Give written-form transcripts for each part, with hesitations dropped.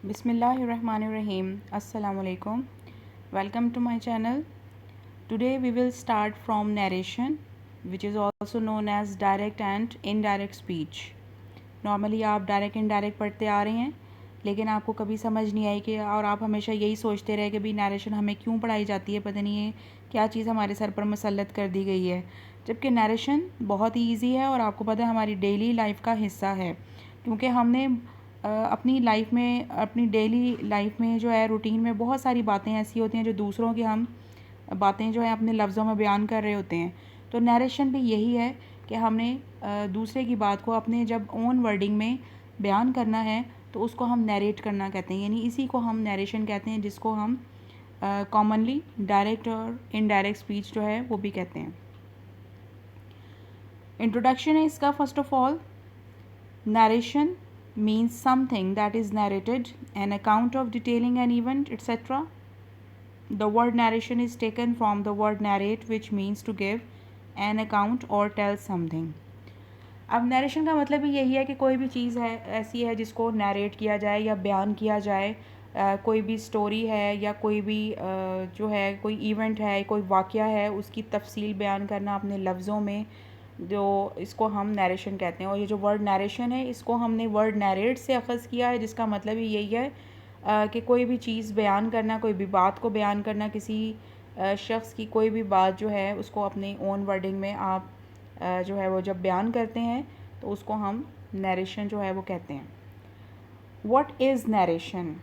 Bismillahirrahmanirrahim. Assalamu alaikum. Welcome to my channel. Today we will start from narration, which is also known as direct and indirect speech. Normally आप direct indirect पढ़ते आ रहे हैं, लेकिन आपको कभी समझ नहीं आई कि और आप हमेशा यही सोचते रहे कि भाई नरेशन हमें क्यों पढ़ाई जाती है, पता नहीं है क्या चीज़ हमारे सर पर मुसल्लत कर दी गई है। जबकि नरेशन बहुत ही ईजी है और आपको पता है हमारी डेली लाइफ का हिस्सा है, क्योंकि हमने अपनी लाइफ में, अपनी डेली लाइफ में जो है रूटीन में बहुत सारी बातें ऐसी होती हैं जो दूसरों की हम बातें जो है अपने लफ्ज़ों में बयान कर रहे होते हैं। तो नरेशन भी यही है कि हमने दूसरे की बात को अपने जब ओन वर्डिंग में बयान करना है तो उसको हम नरेट करना कहते हैं, यानी इसी को हम नरेशन कहते हैं, जिसको हम कॉमनली डायरेक्ट और इनडायरेक्ट स्पीच जो है वो भी कहते हैं। इंट्रोडक्शन है इसका। First of all, narration means something that is narrated, an account of detailing an event, etc. The word narration is taken from the word narrate, which means to give an account or tell something. अब narration का मतलब ही यही है कि कोई भी चीज़ है ऐसी है जिसको नरेट किया जाए या बयान किया जाए। कोई भी स्टोरी है या कोई भी जो है कोई इवेंट है, कोई वाक़या है, उसकी तफसील बयान करना अपने लफ्ज़ों में, जो इसको हम नरेशन कहते हैं। और ये जो वर्ड नरेशन है इसको हमने वर्ड नरेट से अख़ज़ किया है, जिसका मतलब ही यही है कि कोई भी चीज़ बयान करना, कोई भी बात को बयान करना, किसी शख्स की कोई भी बात जो है उसको अपने ओन वर्डिंग में आप जो है वो जब बयान करते हैं तो उसको हम नरेशन जो है वो कहते हैं। What is narration?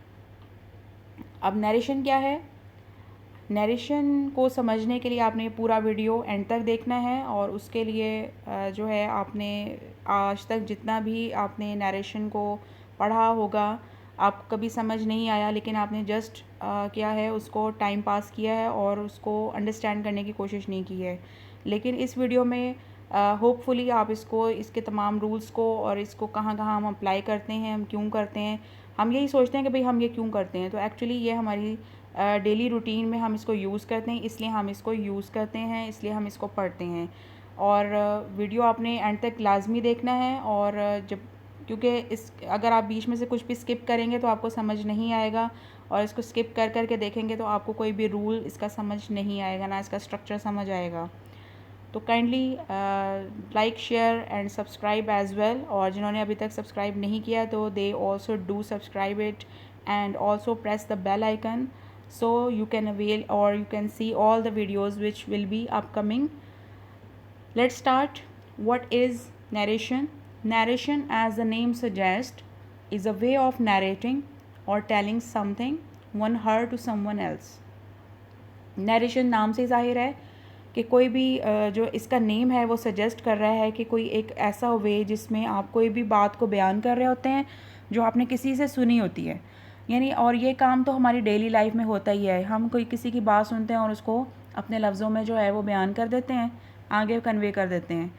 अब नरेशन क्या है? नरेशन को समझने के लिए आपने पूरा वीडियो एंड तक देखना है, और उसके लिए जो है आपने आज तक जितना भी आपने नरेशन को पढ़ा होगा, आपको कभी समझ नहीं आया लेकिन आपने जस्ट क्या है उसको टाइम पास किया है और उसको अंडरस्टैंड करने की कोशिश नहीं की है। लेकिन इस वीडियो में होपफुली आप इसको, इसके तमाम रूल्स को और इसको कहाँ कहाँ हम अप्लाई करते हैं, हम क्यों करते हैं, हम यही सोचते हैं कि भाई हम ये क्यों करते हैं, तो एक्चुअली ये हमारी डेली रूटीन में हम इसको यूज़ करते हैं, इसलिए हम इसको यूज़ करते हैं, इसलिए हम इसको पढ़ते हैं। और वीडियो आपने एंड तक लाजमी देखना है। और जब, क्योंकि इस अगर आप बीच में से कुछ भी स्किप करेंगे तो आपको समझ नहीं आएगा, और इसको स्किप कर कर के देखेंगे तो आपको कोई भी रूल इसका समझ नहीं आएगा, ना इसका स्ट्रक्चर समझ आएगा। तो kindly like, share and subscribe as well. और जिन्होंने अभी तक सब्सक्राइब नहीं किया तो they also do subscribe it and also press the bell icon, so you can avail or you can see all the videos which will be upcoming. Let's start. What is narration? Narration, as the name suggests, is a way of narrating or telling something one heard to someone else. Narration नाम से ज़ाहिर है कि कोई भी जो इसका name है वो सजेस्ट कर रहा है कि कोई एक ऐसा वे जिसमें आप कोई भी बात को बयान कर रहे होते हैं जो आपने किसी से सुनी होती है, यानी, और ये काम तो हमारी डेली लाइफ में होता ही है। हम कोई किसी की बात सुनते हैं और उसको अपने लफ्ज़ों में जो है वो बयान कर देते हैं, आगे कन्वे कर देते हैं।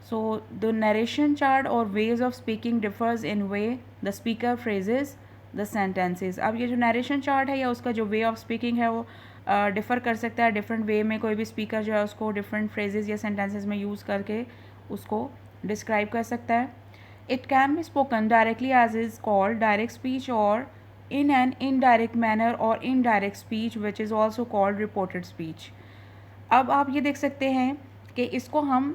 सो द नरेशन चार्ट और ways of speaking differs in way the speaker phrases the sentences. अब ये जो नरेशन चार्ट है या उसका जो वे ऑफ स्पीकिंग है वो डिफ़र कर सकता है डिफरेंट वे में। कोई भी स्पीकर जो है उसको डिफरेंट फ्रेजेस या सेंटेंसेस में यूज़ करके उसको डिस्क्राइब कर सकता है। It can be spoken directly as is called direct speech, और in an indirect manner or indirect speech which is also called reported speech. अब आप ये देख सकते हैं कि इसको हम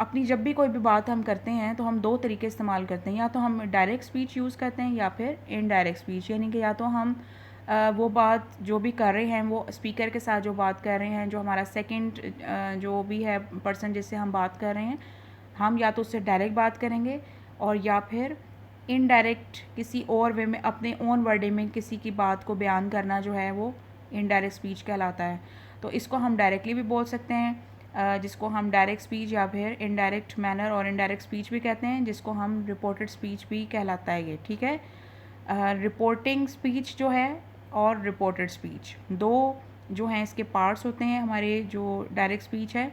अपनी जब भी कोई भी बात हम करते हैं तो हम दो तरीके इस्तेमाल करते हैं, या तो हम डायरेक्ट स्पीच यूज़ करते हैं या फिर इनडायरेक्ट स्पीच, यानी कि या तो हम वो बात जो भी कर रहे हैं, वो स्पीकर के साथ जो बात कर रहे हैं, जो हमारा सेकंड जो भी है पर्सन जिससे हम बात कर रहे हैं, हम या तो उससे डायरेक्ट बात करेंगे, और या फिर इनडायरेक्ट किसी और वे में अपने ओन वर्डिंग में किसी की बात को बयान करना जो है वो इनडायरेक्ट स्पीच कहलाता है। तो इसको हम डायरेक्टली भी बोल सकते हैं, जिसको हम डायरेक्ट स्पीच या फिर इनडायरेक्ट मैनर और इनडायरेक्ट स्पीच भी कहते हैं, जिसको हम रिपोर्टेड स्पीच भी कहलाता है ये, ठीक है। रिपोर्टिंग स्पीच जो है और रिपोर्टेड स्पीच दो जो हैं इसके पार्ट्स होते हैं हमारे जो डायरेक्ट स्पीच है।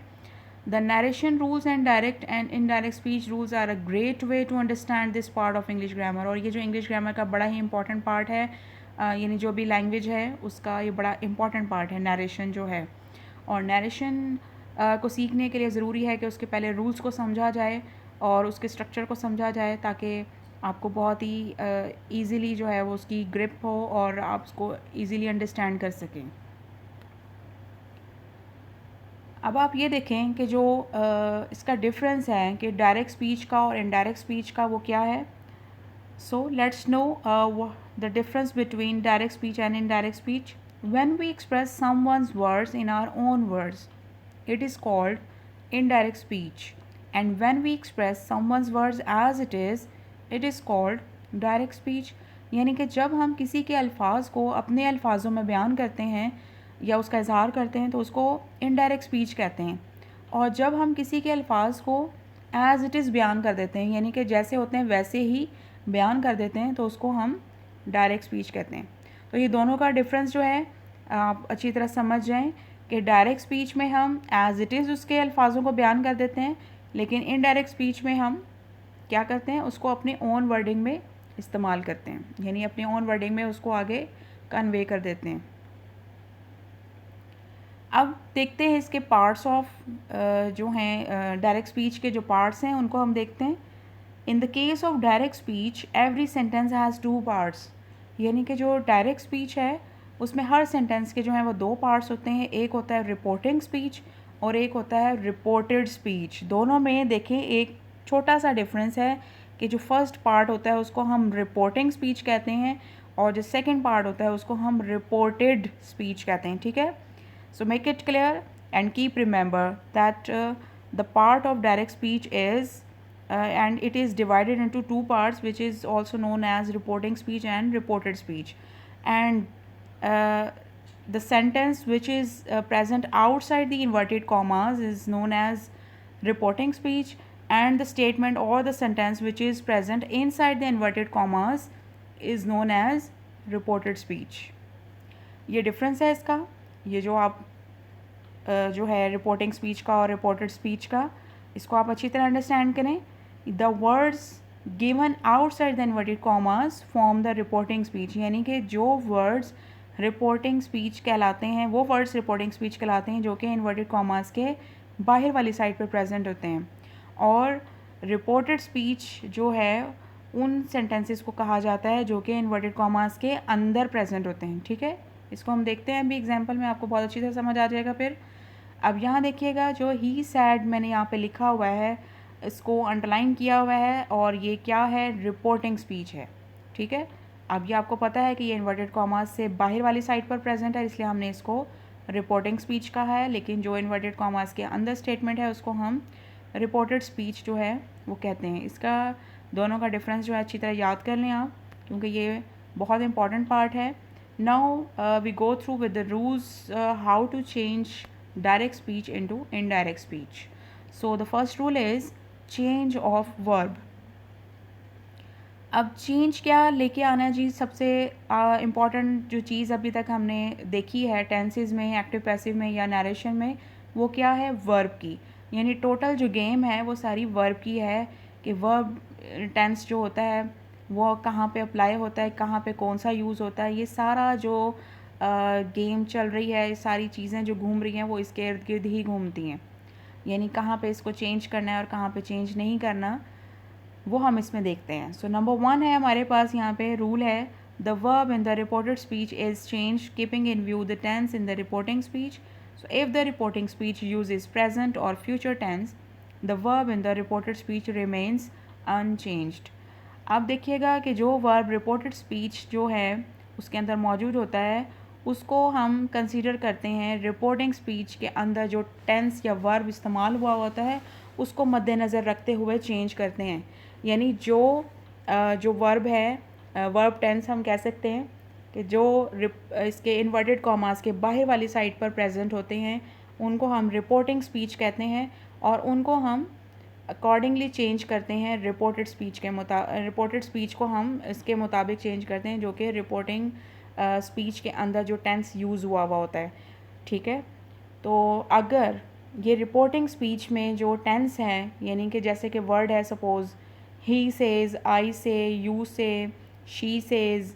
The narration rules and direct and indirect speech rules are a great way to understand this part of English grammar। और ये जो इंग्लिश ग्रामर का बड़ा ही इंपॉर्टेंट पार्ट है, यानी जो भी लैंग्वेज है उसका ये बड़ा इंपॉर्टेंट पार्ट है नरेशन जो है। और नरेशन को सीखने के लिए ज़रूरी है कि उसके पहले रूल्स को समझा जाए और उसके स्ट्रक्चर को समझा जाए, ताकि आपको बहुत ही ईज़िली जो है वो उसकी ग्रिप हो और आप उसको ईज़िली अंडरस्टैंड कर सकें। अब आप ये देखें कि जो इसका डिफरेंस है कि डायरेक्ट स्पीच का और इनडायरेक्ट स्पीच का वो क्या है। So let's know the difference between direct speech and indirect speech. When we express someone's words in our own words, it is called indirect speech, and when we express someone's words as it is called direct speech। यानी कि जब हम किसी के अल्फाज को अपने अल्फाजों में बयान करते हैं या उसका इजहार करते हैं तो उसको इनडायरेक्ट स्पीच कहते हैं, और जब हम किसी के अल्फाज को एज़ इट इज़ बयान कर देते हैं यानी कि जैसे होते हैं वैसे ही बयान कर देते हैं तो उसको हम डायरेक्ट स्पीच कहते हैं। तो ये दोनों का डिफरेंस जो है आप अच्छी तरह समझ जाएं कि डायरेक्ट स्पीच में हम एज़ इट इज़ उसके अल्फाजों को बयान कर देते हैं, लेकिन इनडायरेक्ट स्पीच में हम क्या करते हैं, उसको अपने ओन वर्डिंग में इस्तेमाल करते हैं, यानी अपने ओन वर्डिंग में उसको आगे कन्वे कर देते हैं। अब देखते हैं इसके पार्ट्स ऑफ जो हैं डायरेक्ट स्पीच के जो पार्ट्स हैं उनको हम देखते हैं। In the case of direct speech every sentence has two parts, यानी कि जो डायरेक्ट स्पीच है उसमें हर सेंटेंस के जो हैं वो दो पार्ट्स होते हैं, एक होता है रिपोर्टिंग स्पीच और एक होता है रिपोर्टेड स्पीच। दोनों में देखें एक छोटा सा डिफरेंस है कि जो फर्स्ट पार्ट होता है उसको हम रिपोर्टिंग स्पीच कहते हैं और जो सेकंड पार्ट होता है उसको हम रिपोर्टेड स्पीच कहते हैं, ठीक है। So make it clear and keep remember that the part of direct speech is and it is divided into two parts, which is also known as reporting speech and reported speech. And uh, the sentence which is present outside the inverted commas is known as reporting speech, and the statement or the sentence which is present inside the inverted commas is known as reported speech. ये difference है इसका, ये जो आप जो है reporting speech का और रिपोर्टेड स्पीच का, इसको आप अच्छी तरह अंडरस्टैंड करें। The words given outside the inverted commas form the reporting speech, यानी कि जो वर्ड्स रिपोर्टिंग स्पीच कहलाते हैं वो वर्ड्स रिपोर्टिंग स्पीच कहलाते हैं जो कि इन्वर्टेड कॉमास के बाहर वाली साइड पर प्रेजेंट होते हैं, और रिपोर्टेड स्पीच जो है उन सेंटेंसेस को कहा जाता है जो कि इन्वर्टेड कॉमास के अंदर प्रेजेंट होते हैं, ठीक है। इसको हम देखते हैं अभी एग्जांपल में, आपको बहुत अच्छी तरह समझ आ जाएगा फिर। अब यहाँ देखिएगा जो ही सैड मैंने यहाँ पे लिखा हुआ है इसको अंडरलाइन किया हुआ है और ये क्या है, रिपोर्टिंग स्पीच है, ठीक है। अब ये आपको पता है कि ये इन्वर्टेड कॉमास से बाहर वाली साइड पर प्रेजेंट है इसलिए हमने इसको रिपोर्टिंग स्पीच कहा है, लेकिन जो इन्वर्टेड कॉमास के अंदर स्टेटमेंट है उसको हम रिपोर्टेड स्पीच जो है वो कहते हैं। इसका दोनों का डिफरेंस जो है अच्छी तरह याद कर लें आप, क्योंकि ये बहुत इंपॉर्टेंट पार्ट है। Now we go through with the rules how to change direct speech into indirect speech. So the first rule is change of verb. अब चेंज क्या लेके आना जी, सबसे इम्पॉर्टेंट जो चीज़ अभी तक हमने देखी है टेंसेस में, एक्टिव पैसिव में या नरेशन में, वो क्या है, वर्ब की। यानी टोटल जो गेम है वो सारी वर्ब की है कि वर्ब टेंस जो होता है वो कहाँ पे अप्लाई होता है, कहाँ पे कौन सा यूज़ होता है, ये सारा जो गेम चल रही है, सारी चीज़ें जो घूम रही हैं वो इसके इर्द गिर्द ही घूमती हैं। यानी कहाँ पे इसको चेंज करना है और कहाँ पे चेंज नहीं करना वो हम इसमें देखते हैं। सो नंबर 1 है हमारे पास यहाँ पे रूल है, the verb in the reported speech is change keeping in view the tense in the reporting speech. So if the reporting speech uses present और future tense, the verb in the reported speech remains unchanged. अब देखिएगा कि जो verb reported speech जो है उसके अंदर मौजूद होता है उसको हम कंसीडर करते हैं रिपोर्टिंग स्पीच के अंदर जो टेंस या वर्ब इस्तेमाल हुआ होता है उसको मद्देनज़र रखते हुए चेंज करते हैं। यानी जो वर्ब है, वर्ब टेंस हम कह सकते हैं कि जो इसके इन्वर्टेड कॉमास के बाहर वाली साइड पर प्रेजेंट होते हैं उनको हम रिपोर्टिंग स्पीच कहते हैं, और उनको हम अकॉर्डिंगली चेंज करते हैं रिपोर्टेड स्पीच के रिपोर्टेड स्पीच को हम इसके मुताबिक चेंज करते हैं जो कि रिपोर्टिंग स्पीच के अंदर जो टेंस यूज़ हुआ होता है, ठीक है। तो अगर ये रिपोर्टिंग स्पीच में जो टेंस है, यानी कि जैसे कि वर्ड है सपोज़ ही सेज़, आई से, यू से, शी सेज़,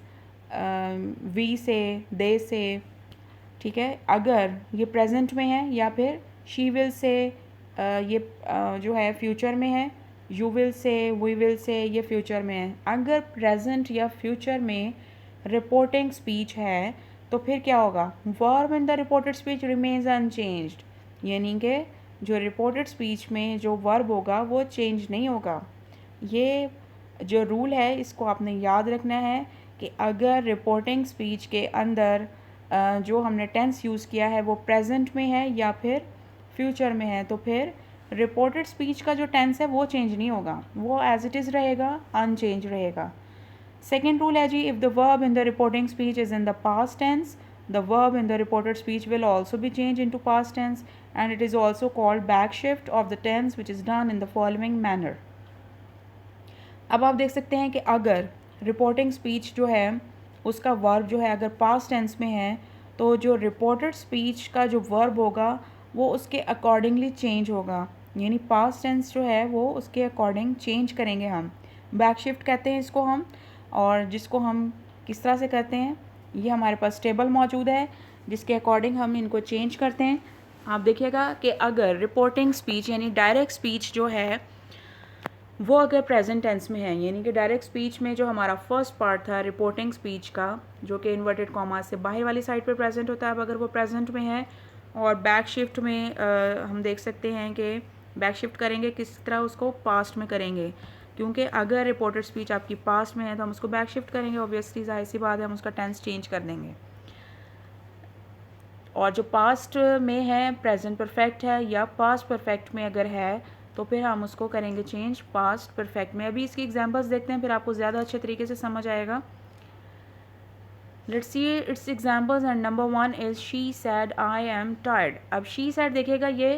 वी से, दे से, ठीक है, अगर ये प्रेजेंट में है या फिर शी विल से ये जो है फ्यूचर में है you will say, we will say, ये फ्यूचर में है। अगर प्रेजेंट या फ्यूचर में रिपोर्टिंग स्पीच है तो फिर क्या होगा, verb in the reported speech remains unchanged, यानी कि जो रिपोर्टेड स्पीच में जो वर्ब होगा वो चेंज नहीं होगा। ये जो रूल है इसको आपने याद रखना है कि अगर रिपोर्टिंग स्पीच के अंदर जो हमने टेंस यूज़ किया है वो प्रेजेंट में है या फिर फ्यूचर में है तो फिर रिपोर्टेड स्पीच का जो टेंस है वो चेंज नहीं होगा, वो एज इट इज़ रहेगा, अनचेंज रहेगा। सेकेंड रूल है जी, if the verb in the reporting speech is in the past tense, the verb in the reported speech will also be changed into past tense and it is also called back shift of the tense which is done in the following manner। अब आप देख सकते हैं कि अगर reporting speech जो है उसका वर्ब जो है अगर पास्ट टेंस में है तो जो रिपोर्टेड स्पीच का जो वर्ब होगा वो उसके अकॉर्डिंगली चेंज होगा, यानी पास्ट टेंस जो है वो उसके अकॉर्डिंग चेंज करेंगे हम, बैक शिफ्ट कहते हैं इसको हम। और जिसको हम किस तरह से करते हैं, ये हमारे पास टेबल मौजूद है जिसके अकॉर्डिंग हम इनको चेंज करते हैं। आप देखिएगा कि अगर रिपोर्टिंग स्पीच यानी डायरेक्ट स्पीच जो है वो अगर प्रेजेंट टेंस में है, यानी कि डायरेक्ट स्पीच में जो हमारा फर्स्ट पार्ट था रिपोर्टिंग स्पीच का जो कि इन्वर्टेड कॉमा से बाहर वाली साइड पर प्रेजेंट होता है, अब अगर वो प्रेजेंट में है और बैक शिफ्ट में हम देख सकते हैं कि बैक शिफ्ट करेंगे किस तरह, उसको पास्ट में करेंगे, क्योंकि अगर रिपोर्टेड स्पीच आपकी पास्ट में है तो हम उसको बैक शिफ्ट करेंगे, ऑब्वियसली जाहिर सी बात है हम उसका टेंस चेंज कर देंगे। और जो पास्ट में है प्रेजेंट परफेक्ट है या पास्ट परफेक्ट में अगर है तो फिर हम उसको करेंगे चेंज पास्ट परफेक्ट में। अभी इसकी एग्जांपल्स देखते हैं फिर आपको ज़्यादा अच्छे तरीके से समझ आएगा। Let's see its examples and number 1 is she said I am tired. अब शी सैड देखिएगा ये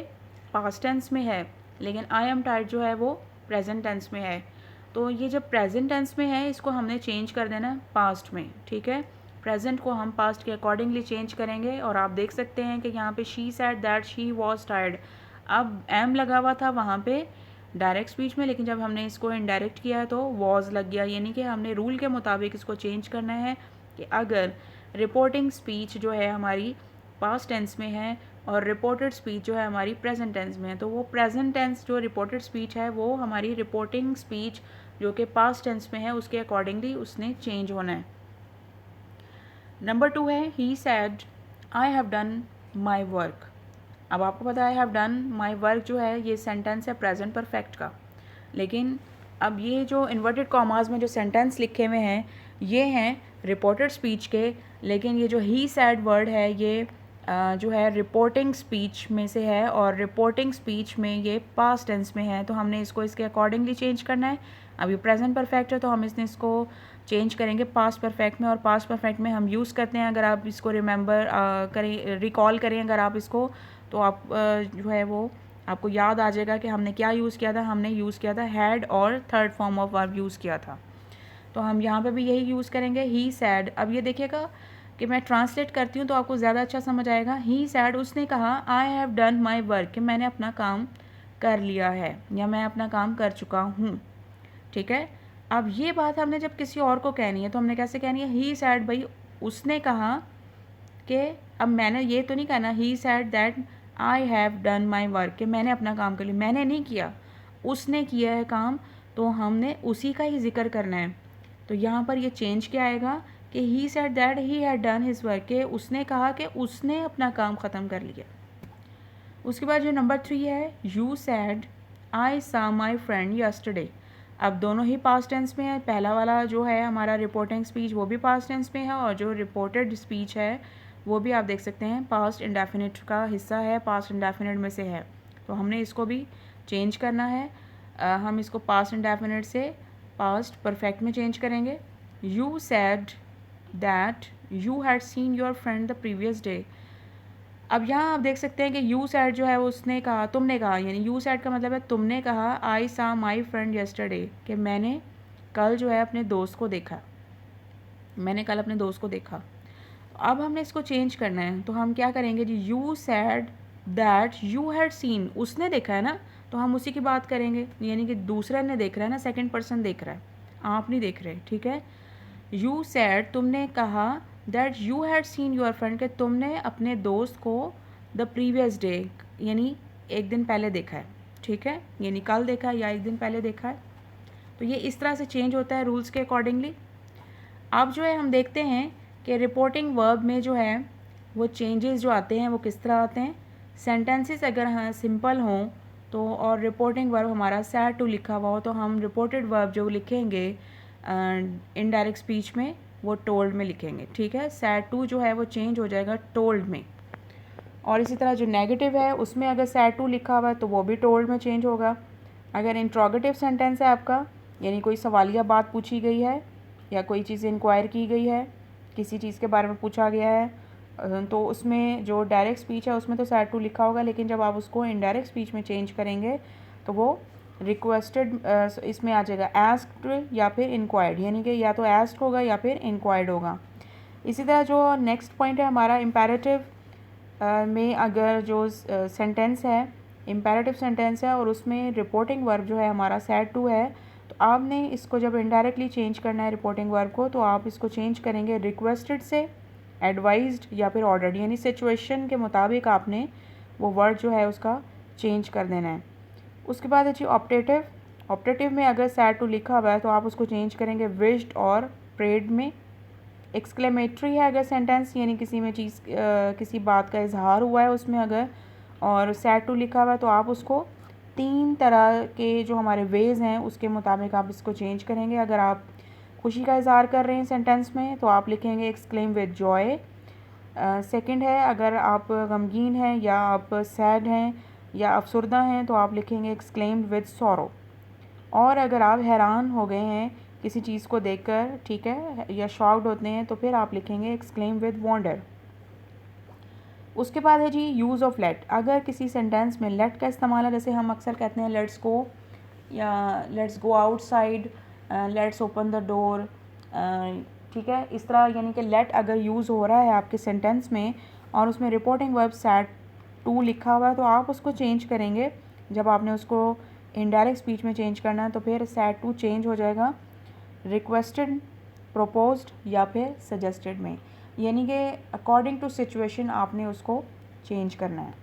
पास्ट टेंस में है लेकिन आई एम टायर्ड जो है वो प्रेजेंट टेंस में है, तो ये जब प्रेजेंट टेंस में है इसको हमने चेंज कर देना पास्ट में, ठीक है। प्रेजेंट को हम पास्ट के अकॉर्डिंगली चेंज करेंगे और आप देख सकते हैं कि यहाँ पे she said that she was tired, अब एम लगा हुआ था वहाँ पे डायरेक्ट स्पीच में, लेकिन जब हमने इसको इनडायरेक्ट किया है तो वॉज लग गया, यानी कि हमने रूल के मुताबिक इसको चेंज करना है कि अगर रिपोर्टिंग स्पीच जो है हमारी पास्ट टेंस में है और रिपोर्टेड स्पीच जो है हमारी प्रेजेंट टेंस में है तो वो प्रेजेंट टेंस जो रिपोर्टेड स्पीच है वो हमारी रिपोर्टिंग स्पीच जो कि पास्ट टेंस में है उसके अकॉर्डिंगली उसने चेंज होना है। नंबर 2 है he said I have done my work. अब आपको पता है I have done my work जो है ये सेंटेंस है प्रेजेंट परफेक्ट का, लेकिन अब ये जो इन्वर्टेड कॉमास में जो सेंटेंस लिखे हुए हैं ये हैं रिपोर्टेड स्पीच के, लेकिन ये जो ही सैड वर्ड है ये जो है रिपोर्टिंग स्पीच में से है और रिपोर्टिंग स्पीच में ये पास्ट टेंस में है, तो हमने इसको इसके अकॉर्डिंगली चेंज करना है। अब ये प्रेजेंट परफेक्ट है तो हम इसने इसको चेंज करेंगे पास्ट परफेक्ट में, और पास्ट परफेक्ट में हम यूज़ करते हैं, अगर आप इसको रिमेंबर करें, रिकॉल करें अगर आप इसको, तो आप जो है वो आपको याद आ जाएगा कि हमने क्या यूज़ किया था, हमने यूज़ किया था हैड और third form of verb use किया था, तो हम यहाँ पे भी यही यूज़ करेंगे ही सैड। अब ये देखिएगा कि मैं ट्रांसलेट करती हूँ तो आपको ज़्यादा अच्छा समझ आएगा। ही सैड उसने कहा आई हैव डन माई वर्क कि मैंने अपना काम कर लिया है या मैं अपना काम कर चुका हूँ, ठीक है। अब ये बात हमने जब किसी और को कहनी है तो हमने कैसे कहनी है, ही सैड भाई उसने कहा कि, अब मैंने ये तो नहीं कहना he said that I have done my work कि मैंने अपना काम कर लिया, मैंने नहीं किया, उसने किया है काम, तो हमने उसी का ही जिक्र करना है। तो यहाँ पर ये चेंज क्या आएगा कि he said that he had done his work के उसने कहा कि उसने अपना काम ख़त्म कर लिया। उसके बाद जो नंबर 3 है यू सैड आई सा माई फ्रेंड यस्टरडे। अब दोनों ही पास्ट टेंस में है, पहला वाला जो है हमारा रिपोर्टिंग स्पीच वो भी पास्ट टेंस में है और जो रिपोर्टेड स्पीच है वो भी आप देख सकते हैं पास्ट इंडेफिनिट का हिस्सा है, पास्ट इंडेफिनिट में से है, तो हमने इसको भी चेंज करना है। हम इसको पास्ट इंडेफिनिट से पास्ट परफेक्ट में चेंज करेंगे। You said that you had seen your friend the previous day. अब यहाँ आप देख सकते हैं कि यू सैड जो है उसने कहा, तुमने कहा, यानी यू सैड का मतलब है तुमने कहा आई सा माई फ्रेंड यस्टरडे कि मैंने कल जो है अपने दोस्त को देखा, मैंने कल अपने दोस्त को देखा। अब हमने इसको चेंज करना है तो हम क्या करेंगे जी, you said that you had seen, उसने देखा है ना, तो हम उसी की बात करेंगे, यानी कि दूसरा ने देख रहा है ना, सेकंड पर्सन देख रहा है, आप नहीं देख रहे, ठीक है। यू सैड तुमने कहा that you had seen your friend के तुमने अपने दोस्त को द प्रीवियस डे यानी एक दिन पहले देखा है, ठीक है, यानी कल देखा है या एक दिन पहले देखा है। तो ये इस तरह से चेंज होता है रूल्स के अकॉर्डिंगली। अब जो है हम देखते हैं कि रिपोर्टिंग वर्ब में जो है वो चेंजेस जो आते हैं वो किस तरह आते हैं। सेंटेंसेस अगर हाँ सिंपल हों तो और रिपोर्टिंग वर्ब हमारा सैड टू लिखा हुआ हो तो हम रिपोर्टेड वर्ब जो लिखेंगे इनडायरेक्ट स्पीच में वो टोल्ड में लिखेंगे, ठीक है। सैड टू जो है वो चेंज हो जाएगा टोल्ड में। और इसी तरह जो नेगेटिव है उसमें अगर सैड टू लिखा हुआ है तो वो भी टोल्ड में चेंज होगा। अगर इंट्रोगेटिव सेंटेंस है आपका, यानी कोई सवालिया बात पूछी गई है या कोई चीज़ इंक्वायर की गई है, किसी चीज़ के बारे में पूछा गया है, तो उसमें जो डायरेक्ट स्पीच है उसमें तो सैड टू लिखा होगा, लेकिन जब आप उसको इनडायरेक्ट स्पीच में चेंज करेंगे तो वो रिक्वेस्टेड इसमें आ जाएगा आस्क्ड या फिर इंक्वायर्ड, यानी कि या तो आस्क्ड होगा या फिर इंक्वायर्ड होगा। इसी तरह जो नेक्स्ट पॉइंट है हमारा इम्पेरेटिव में अगर जो सेंटेंस है इम्पेरेटिव सेंटेंस है और उसमें रिपोर्टिंग वर्ब जो है हमारा सैड टू है, तो आपने इसको जब इनडायरेक्टली चेंज करना है रिपोर्टिंग वर्ब को तो आप इसको चेंज करेंगे रिक्वेस्टेड से एडवाइज्ड या फिर ऑर्डर्ड, यानी सिचुएशन के मुताबिक आपने वो वर्ड जो है उसका चेंज कर देना है। उसके बाद है जी ऑप्टेटिव। ऑप्टेटिव में अगर सैड टू लिखा हुआ है तो आप उसको चेंज करेंगे विश्ड और प्रेड में। एक्सक्लेमेटरी है अगर सेंटेंस, यानी किसी में चीज़ किसी बात का इजहार हुआ है उसमें अगर और सैड टू लिखा हुआ है तो आप उसको 3 तरह के जो हमारे वेज हैं उसके मुताबिक आप इसको चेंज करेंगे। अगर आप खुशी का इजहार कर रहे हैं सेंटेंस में तो आप लिखेंगे एक्सक्लेम विद जॉय। सेकंड है अगर आप गमगीन हैं या आप सैड हैं या अफसरदा हैं तो आप लिखेंगे एक्सक्लेम्ड विद सॉरो। और अगर आप हैरान हो गए हैं किसी चीज़ को देखकर, ठीक है, या शॉक्ड होते हैं तो फिर आप लिखेंगे एक्सक्लेम विद वंडर। उसके बाद है जी यूज़ ऑफ लेट। अगर किसी सेंटेंस में लेट का इस्तेमाल है, जैसे हम अक्सर कहते हैं लेट्स गो या let's go outside, let's open the door, ठीक है, इस तरह, यानी कि लेट अगर यूज़ हो रहा है आपके सेंटेंस में और उसमें रिपोर्टिंग वर्ब सैड टू लिखा हुआ है तो आप उसको चेंज करेंगे। जब आपने उसको इनडायरेक्ट स्पीच में चेंज करना है तो फिर सैड टू चेंज हो जाएगा रिक्वेस्टेड, प्रोपोज्ड या फिर सजेस्टेड में, यानी कि अकॉर्डिंग टू सिचुएशन आपने उसको चेंज करना है।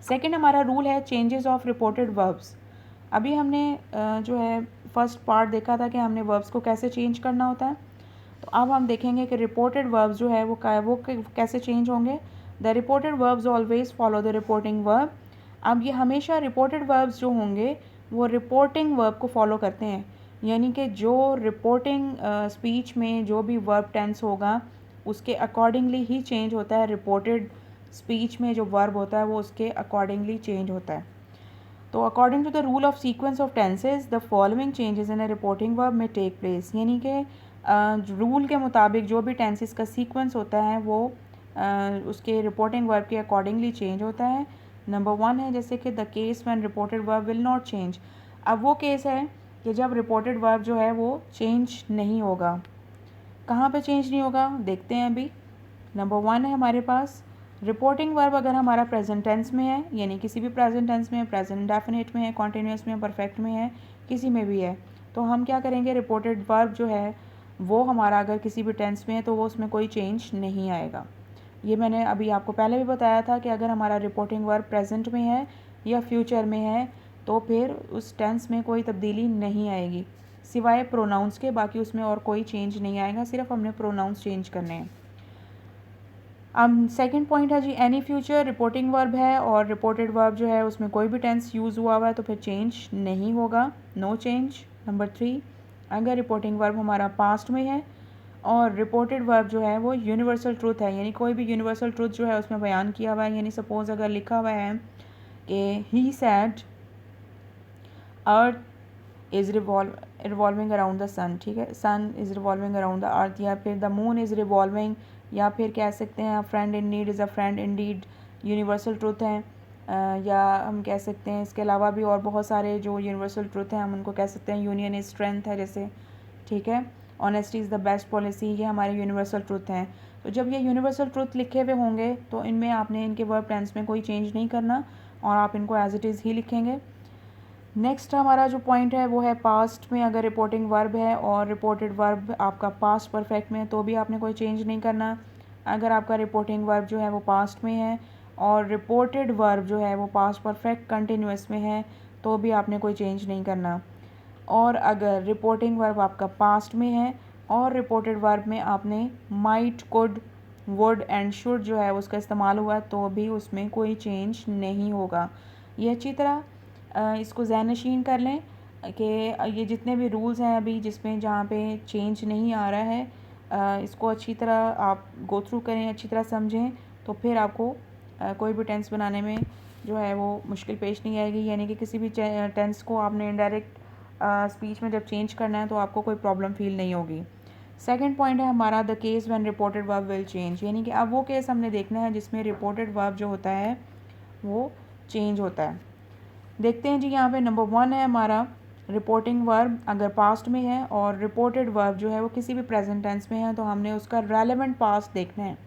सेकंड हमारा रूल है चेंजेस ऑफ रिपोर्टेड वर्ब्स। अभी हमने जो है फर्स्ट पार्ट देखा था कि हमने वर्ब्स को कैसे चेंज करना होता है, तो अब हम देखेंगे कि रिपोर्टेड वर्ब्स जो है वो कैसे चेंज होंगे। The reported verbs always follow the reporting verb. अब ये हमेशा रिपोर्टेड वर्ब्स जो होंगे वो रिपोर्टिंग वर्ब को फॉलो करते हैं, यानी कि जो रिपोर्टिंग स्पीच में जो भी वर्ब टेंस होगा उसके अकॉर्डिंगली ही चेंज होता है। रिपोर्टेड स्पीच में जो वर्ब होता है वो उसके अकॉर्डिंगली चेंज होता है। तो according to the rule of sequence of tenses the following changes in a reporting verb में टेक प्लेस, यानी कि रूल के मुताबिक जो भी टेंसेस का सीक्वेंस होता है वो उसके रिपोर्टिंग वर्ब के अकॉर्डिंगली चेंज होता है। नंबर 1 है जैसे कि the case when reported verb will not change. अब वो केस है कि जब रिपोर्टेड वर्ब जो है वो चेंज नहीं होगा। कहाँ पे चेंज नहीं होगा देखते हैं अभी। नंबर 1 है हमारे पास रिपोर्टिंग वर्ब अगर हमारा प्रेजेंट टेंस में है, यानी किसी भी प्रेजेंट टेंस में है, प्रेजेंट इंडेफिनिट में है, कॉन्टिन्यूस में है, परफेक्ट में है, किसी में भी है, तो हम क्या करेंगे रिपोर्टेड वर्ब जो है वो हमारा अगर किसी भी टेंस में है तो वो उसमें कोई चेंज नहीं आएगा। ये मैंने अभी आपको पहले भी बताया था कि अगर हमारा रिपोर्टिंग वर्ब प्रेजेंट में है या फ्यूचर में है तो फिर उस टेंस में कोई तब्दीली नहीं आएगी सिवाय प्रोनाउंस के, बाकी उसमें और कोई चेंज नहीं आएगा, सिर्फ हमने प्रोनाउंस चेंज करने हैं। अब सेकंड पॉइंट है जी एनी फ्यूचर रिपोर्टिंग वर्ब है और रिपोर्टेड वर्ब जो है उसमें कोई भी टेंस यूज़ हुआ हुआ है तो फिर चेंज नहीं होगा, नो चेंज। नंबर 3 अगर रिपोर्टिंग वर्ब हमारा पास्ट में है और रिपोर्टेड वर्ब जो है वो यूनिवर्सल ट्रूथ है, यानी कोई भी यूनिवर्सल ट्रूथ जो है उसमें बयान किया हुआ है, यानी सपोज अगर लिखा हुआ है कि he said earth is revolving around the sun, ठीक है, sun is revolving around the earth, या फिर द मून इज़ रिवॉल्विंग, या फिर कह सकते हैं friend in need is a friend in deed, universal truth हैं। या हम कह सकते हैं इसके अलावा भी और बहुत सारे जो यूनिवर्सल ट्रूथ हैं हम उनको कह सकते हैं यूनियन इज़ स्ट्रेंथ है जैसे, ठीक है, honesty is the best policy, ये हमारे यूनिवर्सल ट्रूथ हैं। तो जब ये यूनिवर्सल ट्रूथ लिखे हुए होंगे तो इनमें आपने इनके वर्ब टेंस में कोई चेंज नहीं करना और आप इनको एज इट इज़ ही लिखेंगे। नेक्स्ट हमारा जो पॉइंट है वो है पास्ट में अगर रिपोर्टिंग वर्ब है और रिपोर्टेड वर्ब आपका पास्ट परफेक्ट में है तो भी आपने कोई चेंज नहीं करना। अगर आपका रिपोर्टिंग वर्ब जो है वो पास्ट में है और रिपोर्टेड वर्ब जो है वो पास्ट परफेक्ट कंटिन्यूस में है तो भी आपने कोई चेंज नहीं करना। और अगर रिपोर्टिंग वर्ब आपका पास्ट में है और रिपोर्टेड वर्ब में आपने might, could, would and should जो है उसका इस्तेमाल हुआ तो भी उसमें कोई चेंज नहीं होगा। ये अच्छी तरह इसको ज़हनशीन कर लें कि ये जितने भी रूल्स हैं अभी जिसमें जहाँ पे चेंज नहीं आ रहा है, इसको अच्छी तरह आप गो थ्रू करें, अच्छी तरह समझें, तो फिर आपको कोई भी टेंस बनाने में जो है वो मुश्किल पेश नहीं आएगी। यानी कि किसी भी टेंस को आपने इनडायरेक्ट स्पीच में जब चेंज करना है तो आपको कोई प्रॉब्लम फील नहीं होगी। सेकंड पॉइंट है हमारा the case when reported verb will change, यानी कि अब वो केस हमने देखना है जिसमें रिपोर्टेड वर्ब जो होता है वो चेंज होता है। देखते हैं जी, यहाँ पे नंबर 1 है हमारा रिपोर्टिंग वर्ब अगर पास्ट में है और रिपोर्टेड वर्ब जो है वो किसी भी प्रेजेंट टेंस में है तो हमने उसका रेलेवेंट पास्ट देखना है।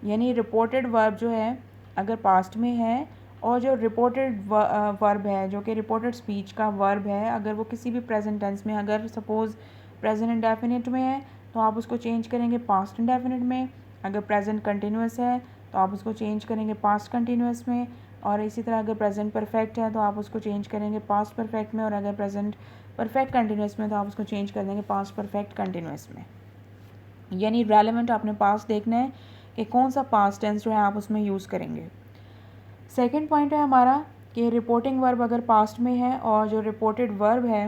यानी रिपोर्टेड वर्ब जो है अगर पास्ट में है और जो रिपोर्टेड वर्ब है जो कि रिपोर्टेड स्पीच का वर्ब है अगर वो किसी भी प्रेजेंट टेंस में, अगर सपोज़ प्रेजेंट इंडेफिनिट में है तो आप उसको चेंज करेंगे पास्ट इंडेफिनिट में, अगर प्रेजेंट कंटिन्यूस है तो आप उसको चेंज करेंगे पास्ट कंटिन्यूस में, और इसी तरह अगर प्रेजेंट परफेक्ट है तो आप उसको चेंज करेंगे पास्ट परफेक्ट में, और अगर प्रेजेंट परफेक्ट कंटिन्यूस में तो आप उसको चेंज कर देंगे पास्ट परफेक्ट कंटिन्यूस में। यानी रेलेवेंट आपने पास्ट देखना है कि कौन सा पास्ट टेंस जो है आप उसमें यूज़ करेंगे। सेकंड पॉइंट है हमारा कि रिपोर्टिंग वर्ब अगर पास्ट में है और जो रिपोर्टेड वर्ब है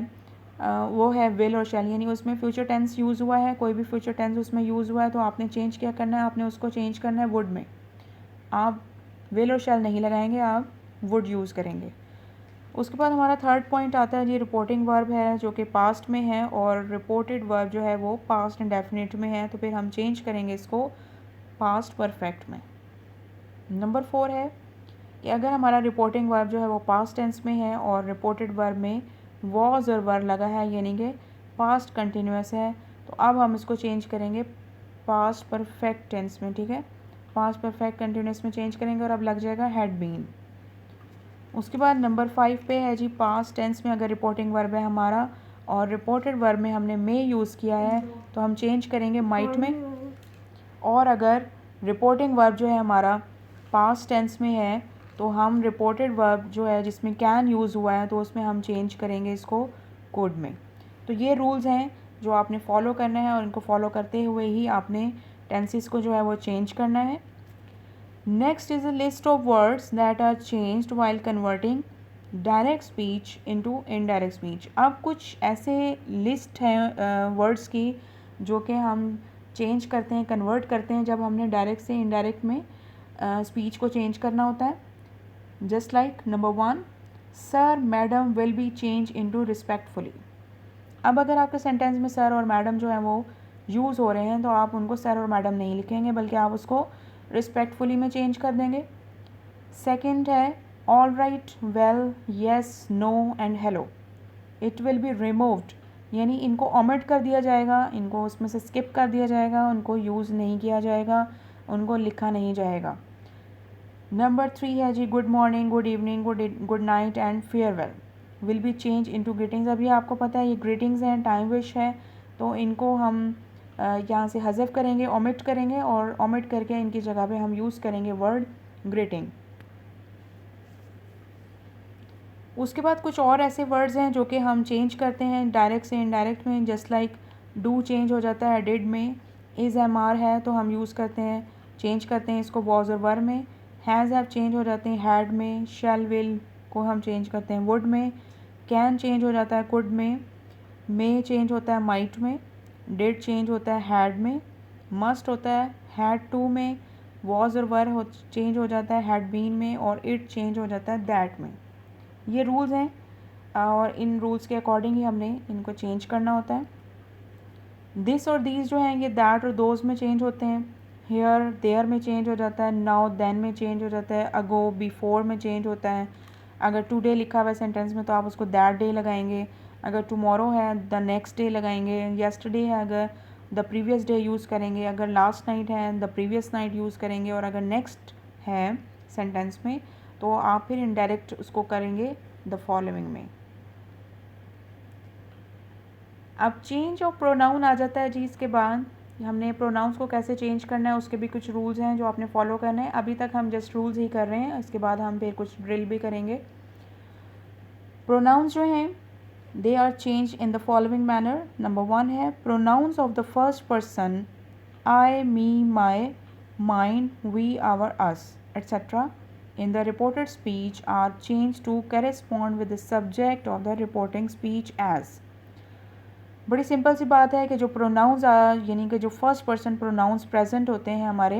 वो है विल और शैल, यानी उसमें फ्यूचर टेंस यूज़ हुआ है, कोई भी फ्यूचर टेंस उसमें यूज़ हुआ है तो आपने चेंज क्या करना है, आपने उसको चेंज करना है वुड में। आप विल और शैल नहीं लगाएंगे, आप वुड यूज़ करेंगे। उसके बाद हमारा थर्ड पॉइंट आता है जी रिपोर्टिंग वर्ब है जो कि पास्ट में है और रिपोर्टेड वर्ब जो है वो पास्ट इंडेफिनिट में है तो फिर हम चेंज करेंगे इसको पास्ट परफेक्ट में। नंबर 4 है कि अगर हमारा रिपोर्टिंग वर्ब जो है वो पास्ट टेंस में है और रिपोर्टेड वर्ब में वॉज और वर लगा है यानी कि पास्ट कंटिन्यूस है तो अब हम इसको चेंज करेंगे पास्ट परफेक्ट टेंस में। ठीक है, पास्ट परफेक्ट कंटिन्यूस में चेंज करेंगे और अब लग जाएगा हैड बीन। उसके बाद नंबर 5 पे है जी पास्ट टेंस में अगर रिपोर्टिंग वर्ब है हमारा और रिपोर्टेड वर्ब में हमने मे यूज़ किया है तो हम चेंज करेंगे माइट में, और अगर रिपोर्टिंग वर्ब जो है हमारा पास्ट टेंस में है तो हम रिपोर्टेड वर्ब जो है जिसमें कैन यूज़ हुआ है तो उसमें हम चेंज करेंगे इसको कुड में। तो ये रूल्स हैं जो आपने फॉलो करना है और इनको फॉलो करते हुए ही आपने टेंसेस को जो है वो चेंज करना है। Next is a list of words that are changed while converting direct speech into indirect speech. अब कुछ ऐसे लिस्ट हैं वर्ड्स की जो कि हम चेंज करते हैं, कन्वर्ट करते हैं जब हमने डायरेक्ट से इनडायरेक्ट में स्पीच को चेंज करना होता है। Just like number 1, sir madam will be change into respectfully. अब अगर आपके सेंटेंस में सर और मैडम जो है वो यूज़ हो रहे हैं तो आप उनको सर और मैडम नहीं लिखेंगे बल्कि आप उसको रिस्पेक्टफुली में चेंज कर देंगे। सेकंड है all right, well, yes, no and hello, it will be removed, यानी इनको ओमिट कर दिया जाएगा, इनको उसमें से स्किप कर दिया जाएगा, उनको यूज़ नहीं किया जाएगा, उनको लिखा नहीं जाएगा। नंबर 3 है जी good morning, good evening, good night and farewell will be change into greetings. अभी आपको पता है ये ग्रीटिंग्स हैं, टाइम विश है, तो इनको हम यहाँ से हज़फ करेंगे, ओमिट करेंगे, और ओमिट करके इनकी जगह पे हम यूज़ करेंगे वर्ड ग्रीटिंग। उसके बाद कुछ और ऐसे वर्ड्स हैं जो कि हम चेंज करते हैं डायरेक्ट से इनडायरेक्ट में। जस्ट लाइक डू चेंज हो जाता है डिड में, इज़ एम आर है तो हम यूज़ करते हैं, चेंज करते हैं इसको वॉज और वर में। हैज़ हैव चेंज हो जाते हैं हैड में, शैल विल को हम चेंज करते हैं वुड में, कैन चेंज हो जाता है कुड में, मे चेंज होता है माइट में, डिड चेंज होता है हैड में, मस्ट होता है हैड टू में, वॉज और वर चेंज हो जाता है हैड बीन में, और इट चेंज हो जाता है दैट में। ये रूल्स हैं और इन रूल्स के अकॉर्डिंग ही हमने इनको चेंज करना होता है। दिस और दीज जो हैं ये दैट और दोज में चेंज होते हैं, हेयर देयर में चेंज हो जाता है, नाउ देन में चेंज हो जाता है, अगो बिफोर में चेंज होता है। अगर टुडे लिखा हुआ है सेंटेंस में तो आप उसको दैट डे लगाएंगे, अगर टुमारो है द नेक्स्ट डे लगाएंगे, येस्टरडे है अगर द प्रीवियस डे यूज़ करेंगे, अगर लास्ट नाइट है द प्रीवियस नाइट यूज़ करेंगे, और अगर नेक्स्ट है सेंटेंस में तो आप फिर इनडायरेक्ट उसको करेंगे द फॉलोइंग में। अब चेंज ऑफ प्रोनाउन आ जाता है जी इसके बाद। हमने प्रोनाउंस को कैसे चेंज करना है उसके भी कुछ रूल्स हैं जो आपने फॉलो करने हैं। अभी तक हम जस्ट रूल्स ही कर रहे हैं, इसके बाद हम फिर कुछ ड्रिल भी करेंगे। प्रोनाउंस जो हैं they are change in the following manner. Number 1 है pronouns of the first person I, me, my, mine, we, our, us, etcetera in the reported speech are changed to correspond with the subject of the reporting speech as। बड़ी simple सी बात है कि जो pronounce यानी कि जो first person pronouns present होते हैं हमारे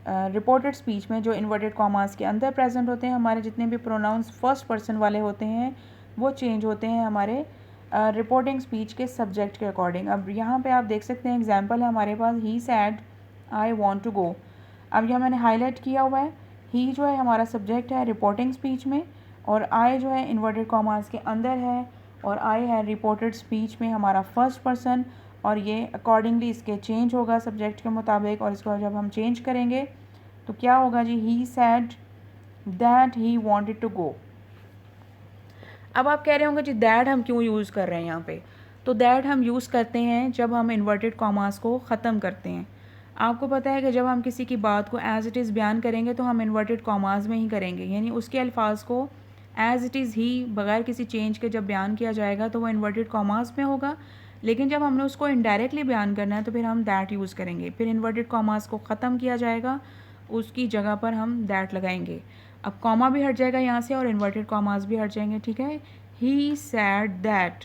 रिपोर्टेड स्पीच में, जो इन्वर्टेड कॉमास के अंदर प्रेजेंट होते हैं, हमारे जितने भी प्रोनाउंस फर्स्ट पर्सन वाले होते हैं वो चेंज होते हैं हमारे रिपोर्टिंग स्पीच के सब्जेक्ट के अकॉर्डिंग। अब यहाँ पे आप देख सकते हैं एग्जांपल है हमारे पास, he said I want to go. अब यहाँ मैंने हाईलाइट किया हुआ है, ही जो है हमारा सब्जेक्ट है रिपोर्टिंग स्पीच में, और आई जो है इन्वर्टेड कॉमास के अंदर है, और आई है रिपोर्टेड स्पीच में हमारा फर्स्ट पर्सन, और ये अकॉर्डिंगली इसके चेंज होगा सब्जेक्ट के मुताबिक। और इसको जब हम चेंज करेंगे तो क्या होगा जी, he said that he wanted to go. अब आप कह रहे होंगे जी दैट हम क्यों यूज़ कर रहे हैं यहाँ पे? तो दैट हम यूज़ करते हैं जब हम इन्वर्टेड कॉमास को ख़त्म करते हैं। आपको पता है कि जब हम किसी की बात को एज़ इट इज़ बयान करेंगे तो हम इन्वर्टेड कॉमास में ही करेंगे, यानी उसके अल्फाज को एज़ इट इज़ ही बग़ैर किसी चेंज के जब बयान किया जाएगा तो वो इन्वर्टेड कॉमास में होगा। लेकिन जब हमने उसको इनडायरेक्टली बयान करना है तो फिर हम दैट यूज़ करेंगे, फिर इन्वर्टेड कॉमास को ख़त्म किया जाएगा, उसकी जगह पर हम दैट लगाएंगे। अब कॉमा भी हट जाएगा यहाँ से और इन्वर्टेड कॉमास भी हट जाएंगे, ठीक है। ही सैड दैट,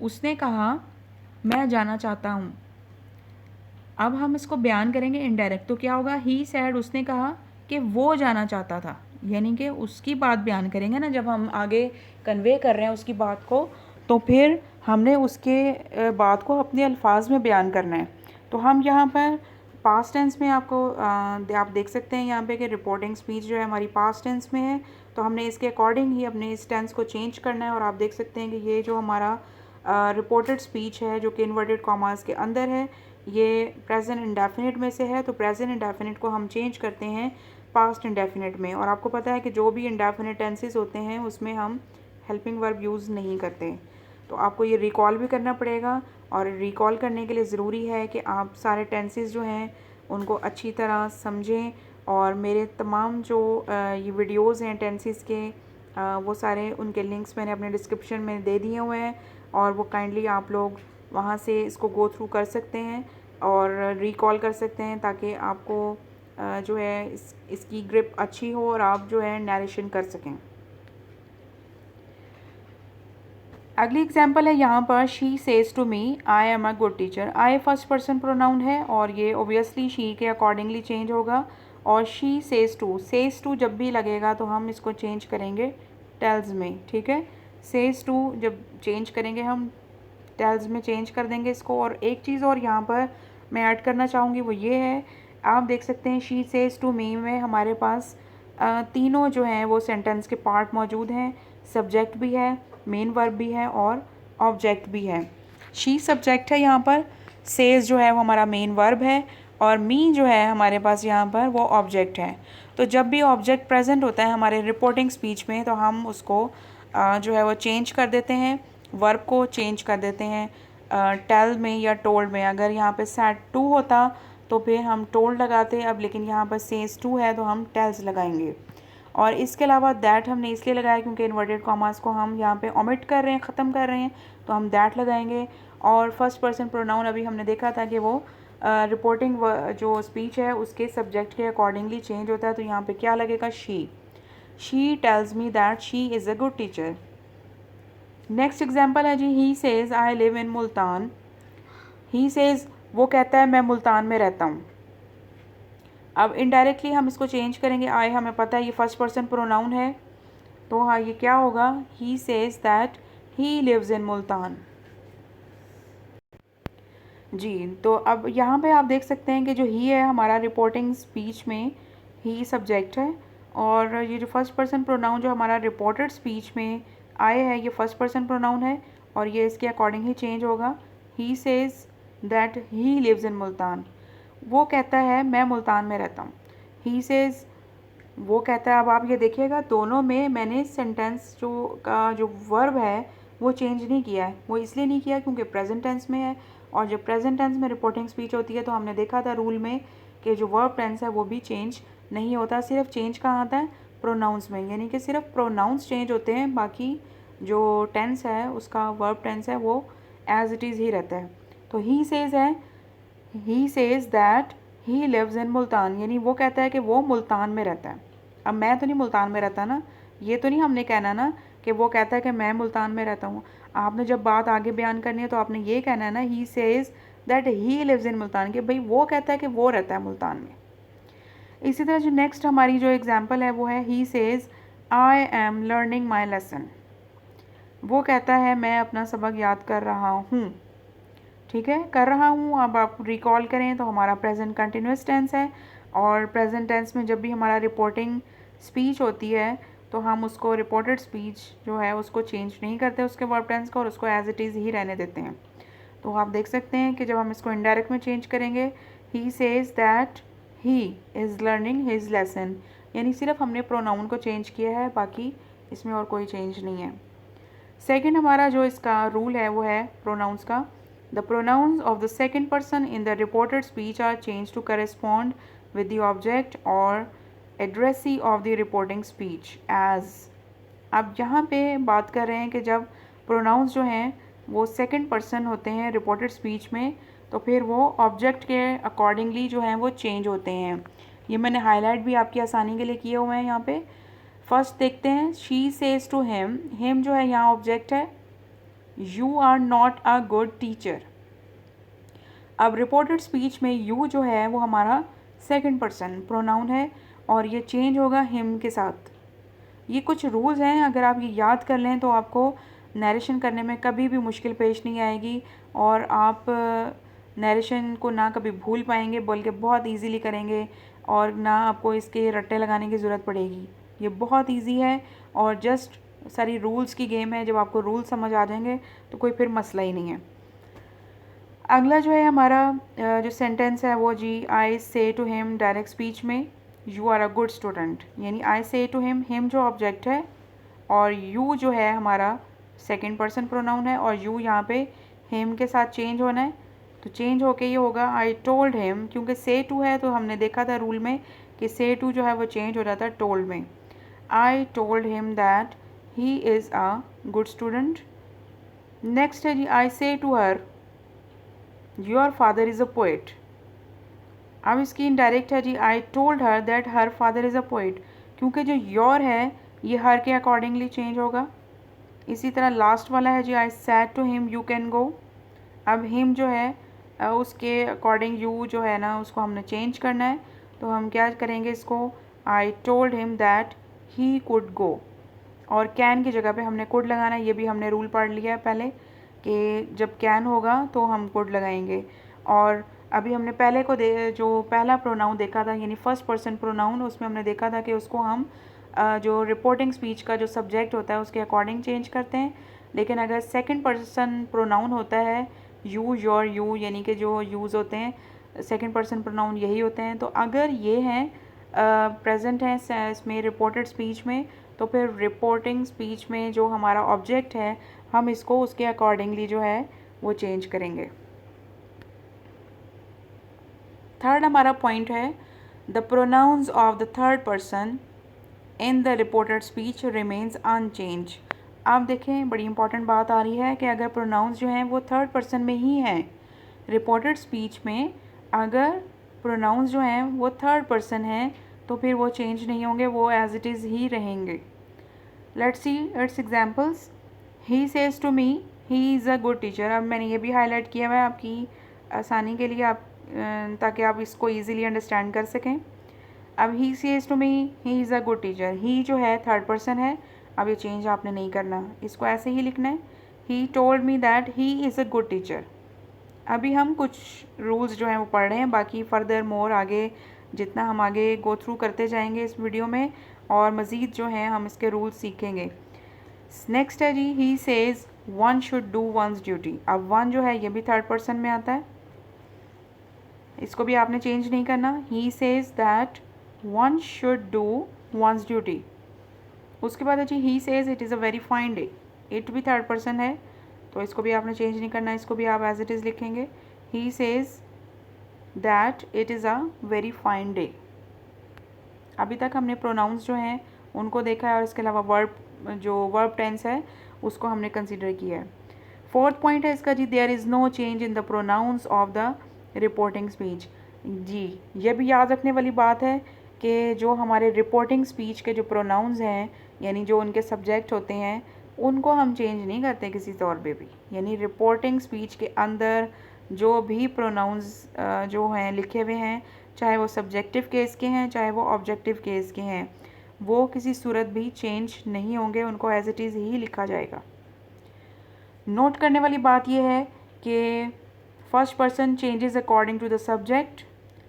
उसने कहा मैं जाना चाहता हूँ। अब हम इसको बयान करेंगे इनडायरेक्ट, तो क्या होगा, ही सैड उसने कहा कि वो जाना चाहता था, यानी कि उसकी बात बयान करेंगे ना, जब हम आगे कन्वे कर रहे हैं उसकी बात को, तो फिर हमने उसके बात को अपने अल्फाज में बयान करना है। तो हम यहाँ पर पास्ट टेंस में आपको आप देख सकते हैं यहाँ पे कि रिपोर्टिंग स्पीच जो है हमारी पास्ट टेंस में है, तो हमने इसके अकॉर्डिंग ही अपने इस टेंस को चेंज करना है। और आप देख सकते हैं कि ये जो हमारा रिपोर्टेड स्पीच है जो कि इन्वर्टेड कॉमास के अंदर है, ये प्रेजेंट इंडेफिनिट में से है, तो प्रेजेंट इंडेफिनिट को हम चेंज करते हैं पास्ट इंडेफिनिट में। और आपको पता है कि जो भी इंडेफिनिट टेंसेस होते हैं उसमें हम हेल्पिंग वर्ब यूज़ नहीं करते, तो आपको ये रिकॉल भी करना पड़ेगा। और रिकॉल करने के लिए ज़रूरी है कि आप सारे टेंसेस जो हैं उनको अच्छी तरह समझें, और मेरे तमाम जो ये वीडियोज़ हैं टेंसेस के वो सारे उनके लिंक्स मैंने अपने डिस्क्रिप्शन में दे दिए हुए हैं, और वो काइंडली आप लोग वहाँ से इसको गो थ्रू कर सकते हैं और रिकॉल कर सकते हैं, ताकि आपको जो है इसकी ग्रिप अच्छी हो और आप जो है नरेशन कर सकें। अगली एग्जांपल है यहाँ पर, she says to me I am a good teacher. I first person pronoun है और ये ओबियसली शी के अकॉर्डिंगली चेंज होगा, और शी सेज टू जब भी लगेगा तो हम इसको चेंज करेंगे टेल्स में, ठीक है। सेज टू जब चेंज करेंगे हम टेल्स में चेंज कर देंगे इसको। और एक चीज़ और यहाँ पर मैं ऐड करना चाहूँगी वो ये है, आप देख सकते हैं शी सेज टू मी में हमारे पास तीनों जो हैं वो सेंटेंस के पार्ट मौजूद हैं, सब्जेक्ट भी है, मेन वर्ब भी है और ऑब्जेक्ट भी है। शी सब्जेक्ट है यहाँ पर, सेज जो है वो हमारा मेन वर्ब है, और मी जो है हमारे पास यहाँ पर वो ऑब्जेक्ट है। तो जब भी ऑब्जेक्ट प्रेजेंट होता है हमारे रिपोर्टिंग स्पीच में तो हम उसको जो है वो चेंज कर देते हैं, वर्ब को चेंज कर देते हैं टेल में या टोल्ड में। अगर यहाँ पे सैड टू होता तो फिर हम टोल्ड लगाते, अब लेकिन यहाँ पर सेज टू है तो हम टेल्स लगाएंगे। और इसके अलावा दैट हमने इसलिए लगाया क्योंकि इन्वर्टेड कॉमास को हम यहाँ पे ओमिट कर रहे हैं, ख़त्म कर रहे हैं, तो हम दैट लगाएंगे। और फर्स्ट पर्सन प्रोनाउन अभी हमने देखा था कि वो रिपोर्टिंग जो स्पीच है उसके सब्जेक्ट के अकॉर्डिंगली चेंज होता है, तो यहाँ पे क्या लगेगा, she tells me that she is a good teacher. Next example है जी, he says I live in Multan. He says वो कहता है मैं मुल्तान में रहता हूँ। अब इनडायरेक्टली हम इसको चेंज करेंगे, आई हमें पता है ये फर्स्ट पर्सन प्रोनाउन है, तो हाँ ये क्या होगा, he says that he lives in Multan. जी, तो अब यहाँ पे आप देख सकते हैं कि जो ही है हमारा रिपोर्टिंग स्पीच में ही सब्जेक्ट है, और ये जो फर्स्ट पर्सन प्रोनाउन जो हमारा रिपोर्टेड स्पीच में आए है ये फर्स्ट पर्सन प्रोनाउन है, और ये इसके अकॉर्डिंग ही चेंज होगा। He says that he lives in Multan, वो कहता है मैं मुल्तान में रहता हूँ। ही सेज़ वो कहता है। अब आप ये देखिएगा दोनों में मैंने सेंटेंस जो का जो वर्ब है वो चेंज नहीं किया है। वो इसलिए नहीं किया क्योंकि प्रेजेंट टेंस में है, और जब प्रेजेंट टेंस में रिपोर्टिंग स्पीच होती है तो हमने देखा था रूल में कि जो वर्ब टेंस है वो भी चेंज नहीं होता, सिर्फ चेंज कहाँ आता है, प्रोनाउंस में, यानी कि सिर्फ प्रोनाउंस चेंज होते हैं, बाकी जो टेंस है उसका वर्ब टेंस है वो एज इट इज़ ही रहता है। तो ही सेज है, he says that he lives in Multan, यानी वो कहता है कि वो मुल्तान में रहता है। अब मैं तो नहीं मुल्तान में रहता ना, ये तो नहीं हमने कहना ना कि वो कहता है कि मैं मुल्तान में रहता हूँ। आपने जब बात आगे बयान करनी है तो आपने ये कहना है ना, he says that he lives in Multan, कि भाई वो कहता है कि वो रहता है मुल्तान में। इसी तरह जो नेक्स्ट हमारी जो एग्जाम्पल है वो है he says I am learning my lesson, वो कहता है मैं अपना सबक याद कर रहा हूँ। ठीक है, कर रहा हूँ। अब आप रिकॉल करें तो हमारा प्रेजेंट कंटिन्यूस टेंस है, और प्रेजेंट टेंस में जब भी हमारा रिपोर्टिंग स्पीच होती है तो हम उसको रिपोर्टेड स्पीच जो है उसको चेंज नहीं करते उसके वर्ब टेंस का, और उसको एज इट इज़ ही रहने देते हैं। तो आप देख सकते हैं कि जब हम इसको इनडायरेक्ट में चेंज करेंगे, he says that he is learning his lesson, यानी सिर्फ हमने प्रोनाउन को चेंज किया है, बाकी इसमें और कोई चेंज नहीं है। सेकेंड हमारा जो इसका रूल है वो है प्रोनाउंस का। The pronouns of the second person in the reported speech are change to correspond with the object और addressee of the reporting speech age. अब यहाँ पे बात कर रहे हैं कि जब प्रोनाउंस जो हैं वो सेकेंड पर्सन होते हैं रिपोर्टेड स्पीच में, तो फिर वो ऑब्जेक्ट के अकॉर्डिंगली जो हैं वो चेंज होते हैं। ये मैंने हाईलाइट भी आपकी आसानी के लिए किए हुए हैं यहाँ पे। फर्स्ट देखते हैं, she says to him, him जो है यहाँ ऑब्जेक्ट है, you are not a good teacher. अब रिपोर्टेड स्पीच में यू जो है वो हमारा सेकंड पर्सन प्रोनाउन है, और ये चेंज होगा हिम के साथ। ये कुछ रूल्स हैं, अगर आप ये याद कर लें तो आपको नरेशन करने में कभी भी मुश्किल पेश नहीं आएगी, और आप नरेशन को ना कभी भूल पाएंगे, बल्कि बहुत इजीली करेंगे, और ना आपको इसके रट्टे लगाने की ज़रूरत पड़ेगी। ये बहुत इजी है और जस्ट सारी रूल्स की गेम है। जब आपको रूल्स समझ आ जाएंगे तो कोई फिर मसला ही नहीं है। अगला जो है हमारा जो सेंटेंस है वो जी, I say to him direct speech में, you are a good student, यानी I say to him, him जो ऑब्जेक्ट है और यू जो है हमारा सेकंड पर्सन प्रोनाउन है, और यू यहाँ पे हिम के साथ चेंज होना है। तो चेंज होके ये होगा आई टोल्ड हिम, क्योंकि से टू है तो हमने देखा था रूल में कि से टू जो है वो चेंज हो जाता है टोल्ड में। I told him that he is a good student. Next है जी, I say to her your father is a poet. अब इसकी इनडायरेक्ट है जी, I told her that her father is a poet, क्योंकि जो योर है ये हर के अकॉर्डिंगली चेंज होगा। इसी तरह लास्ट वाला है जी, I said to him you can go. अब हिम जो है उसके अकॉर्डिंग यू जो है ना उसको हमने चेंज करना है, तो हम क्या करेंगे इसको, आई told him that he could go, और कैन की जगह पे हमने कुड लगाना है। ये भी हमने रूल पढ़ लिया है पहले कि जब कैन होगा तो हम कुड लगाएंगे। और अभी हमने पहले को जो पहला प्रोनाउन देखा था यानी फर्स्ट पर्सन प्रोनाउन, उसमें हमने देखा था कि उसको हम जो रिपोर्टिंग स्पीच का जो सब्जेक्ट होता है उसके अकॉर्डिंग चेंज करते हैं। लेकिन अगर सेकंड पर्सन प्रोनाउन होता है, यू योर यू, यानी कि जो यूज़ होते हैं सेकंड पर्सन प्रोनाउन यही होते हैं, तो अगर ये हैं प्रेजेंट हैं इसमें रिपोर्टेड स्पीच में, तो फिर रिपोर्टिंग स्पीच में जो हमारा ऑब्जेक्ट है हम इसको उसके अकॉर्डिंगली जो है वो चेंज करेंगे। थर्ड हमारा पॉइंट है, the pronouns of the third person in the reported speech remains unchange. आप देखें बड़ी इंपॉर्टेंट बात आ रही है कि अगर प्रोनाउंस जो हैं वो थर्ड पर्सन में ही हैं रिपोर्टेड स्पीच में, अगर प्रोनाउंस जो हैं वो थर्ड पर्सन हैं तो फिर वो चेंज नहीं होंगे, वो एज इट इज़ ही रहेंगे। Let's see its examples. He says to me he is a good teacher. अब मैंने ये भी हाईलाइट किया हुआ है आपकी आसानी के लिए, आप ताकि आप इसको ईज़िली अंडरस्टैंड कर सकें। अब he says to me he is a good teacher, he जो है थर्ड पर्सन है, अब ये चेंज आपने नहीं करना, इसको ऐसे ही लिखना है, he told me that he is a good teacher. अभी हम कुछ रूल्स जो हैं वो पढ़ रहे हैं, बाकी फर्दर मोर आगे जितना हम आगे गो थ्रू करते जाएंगे इस वीडियो में और मज़ीद जो हैं हम इसके रूल्स सीखेंगे। नेक्स्ट है जी, he says one should do one's duty. अब वन जो है ये भी थर्ड पर्सन में आता है, इसको भी आपने चेंज नहीं करना। He says that one should do one's duty. उसके बाद है जी, he says it is a very fine day, it भी थर्ड पर्सन है, तो इसको भी आपने चेंज नहीं करना, इसको भी आप एज इट इज़ लिखेंगे। ही says that it is a very fine day. अभी तक हमने प्रोनाउंस जो हैं उनको देखा है और इसके अलावा वर्ब टेंस है उसको हमने कंसिडर किया है। फोर्थ पॉइंट है इसका जी, there is no change in the pronouns of the reporting speech. जी ये भी याद रखने वाली बात है कि जो हमारे रिपोर्टिंग स्पीच के जो प्रोनाउंस हैं यानी जो उनके सब्जेक्ट होते हैं उनको हम चेंज नहीं करते किसी तौर पे भी। यानी रिपोर्टिंग स्पीच के अंदर जो भी प्रोनाउंस जो हैं लिखे हुए हैं, चाहे वो सब्जेक्टिव केस के हैं चाहे वो ऑब्जेक्टिव केस के हैं, वो किसी सूरत भी चेंज नहीं होंगे, उनको एज इट इज़ ही लिखा जाएगा। नोट करने वाली बात यह है कि first person changes according to the subject,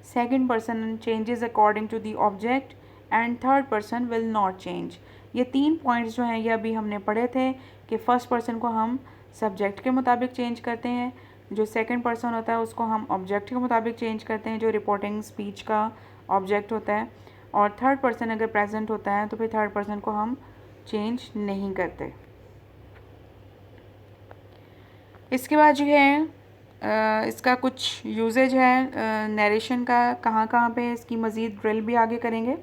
second person changes according to the object and third person will not change. ये 3 पॉइंट्स जो हैं ये अभी हमने पढ़े थे कि फर्स्ट पर्सन को हम सब्जेक्ट के मुताबिक चेंज करते हैं, जो सेकंड पर्सन होता है उसको हम ऑब्जेक्ट के मुताबिक चेंज करते हैं जो रिपोर्टिंग स्पीच का ऑब्जेक्ट होता है, और थर्ड पर्सन अगर प्रेजेंट होता है तो फिर थर्ड पर्सन को हम चेंज नहीं करते। इसके बाद जो है इसका कुछ यूजेज है नरेशन का, कहाँ कहाँ पे इसकी मज़ीद ड्रिल भी आगे करेंगे।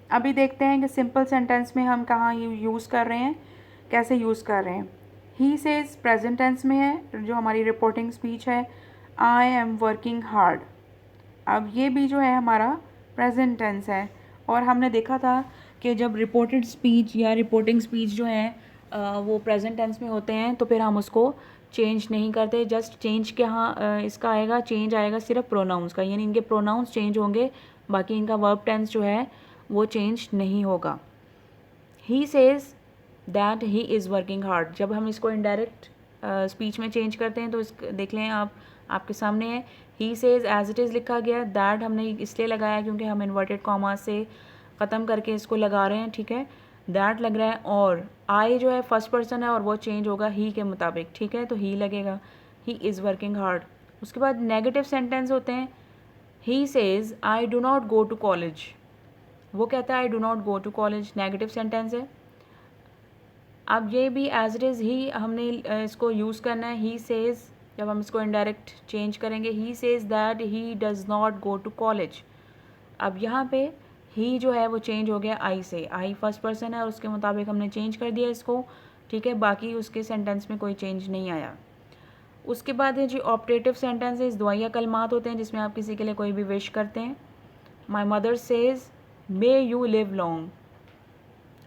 अभी देखते हैं कि सिंपल सेंटेंस में हम कहाँ यूज़ कर रहे हैं, कैसे यूज़ कर रहे हैं। ही सेज प्रेजेंट टेंस में है जो हमारी रिपोर्टिंग स्पीच है, आई एम वर्किंग हार्ड। अब ये भी जो है हमारा प्रेजेंट टेंस है, और हमने देखा था कि जब रिपोर्टेड स्पीच या रिपोर्टिंग स्पीच जो है वो प्रेजेंट टेंस में होते हैं तो फिर हम उसको चेंज नहीं करते। जस्ट चेंज के यहाँ इसका आएगा, चेंज आएगा सिर्फ प्रोनाउंस का, यानी इनके प्रोनाउंस चेंज होंगे, बाकी इनका वर्ब टेंस जो है वो चेंज नहीं होगा। ही says that he is working hard, जब हम इसको इनडायरेक्ट स्पीच में चेंज करते हैं तो इस देख लें आप, आपके सामने है he says as it is लिखा गया, दैट हमने इसलिए लगाया क्योंकि हम इन्वर्टेड कॉमा से ख़त्म करके इसको लगा रहे हैं, ठीक है। दैट लग रहा है, और आई जो है फर्स्ट पर्सन है और वो चेंज होगा ही के मुताबिक, ठीक है, तो ही लगेगा, ही इज़ वर्किंग हार्ड। उसके बाद नेगेटिव सेंटेंस होते हैं, he says I do not go to college, वो कहता है I do not go to college, negative sentence है। अब ये भी एज इट इज़ ही हमने इसको यूज़ करना है, ही सेज जब हम इसको इनडायरेक्ट चेंज करेंगे, he says that he does not go to college. अब यहाँ पे ही जो है वो चेंज हो गया आई से, आई फर्स्ट पर्सन है और उसके मुताबिक हमने चेंज कर दिया इसको, ठीक है, बाकी उसके सेंटेंस में कोई चेंज नहीं आया। उसके बाद है जी ऑप्टेटिव सेंटेंसेस, दुआया कलमात होते हैं जिसमें आप किसी के लिए कोई भी विश करते हैं। माई mother says may you live long.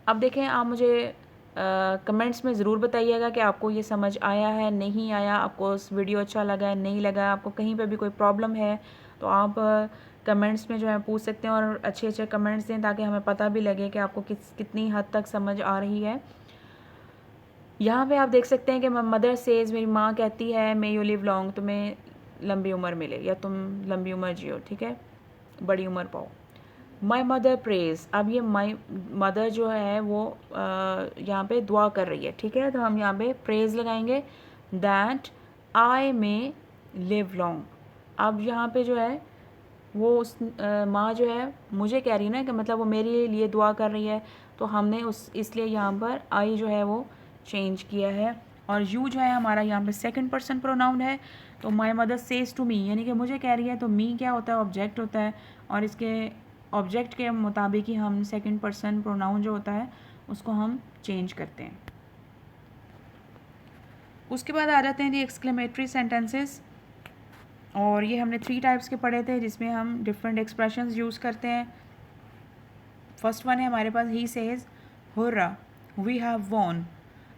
अब देखें, आप मुझे कमेंट्स में ज़रूर बताइएगा कि आपको ये समझ आया है, नहीं आया, आपको इस वीडियो अच्छा लगा है, नहीं लगा, आपको कहीं पे भी कोई प्रॉब्लम है तो आप कमेंट्स में जो है पूछ सकते हैं, और अच्छे अच्छे कमेंट्स दें ताकि हमें पता भी लगे कि आपको कितनी हद तक समझ आ रही है। यहाँ पे आप देख सकते हैं कि मदर सेज, मेरी माँ कहती है मे यू लिव लॉन्ग, तुम्हें लंबी उम्र मिले या तुम लंबी उम्र जियो, ठीक है, बड़ी उम्र पाओ। माई मदर प्रेज, अब ये माई मदर जो है वो यहाँ पे दुआ कर रही है, ठीक है, तो हम यहाँ पे प्रेज लगाएंगे, that I may live long. अब यहाँ पे जो है वो उस माँ जो है मुझे कह रही है ना कि मतलब वो मेरे लिए दुआ कर रही है, तो हमने उस इसलिए यहाँ पर आई जो है वो चेंज किया है। और यू जो है हमारा यहाँ पे सेकंड पर्सन प्रोनाउन है, तो my mother says to me, यानी कि मुझे कह रही है, तो मी क्या होता है, ऑब्जेक्ट होता है, और इसके ऑब्जेक्ट के मुताबिक ही हम सेकंड पर्सन प्रोनाउन जो होता है उसको हम चेंज करते हैं। उसके बाद आ जाते हैं जी एक्सक्लेमेटरी सेंटेंसेस, और ये हमने 3 टाइप्स के पढ़े थे जिसमें हम डिफरेंट एक्सप्रेशंस यूज़ करते हैं। फर्स्ट वन है हमारे पास he says hurrah we have won.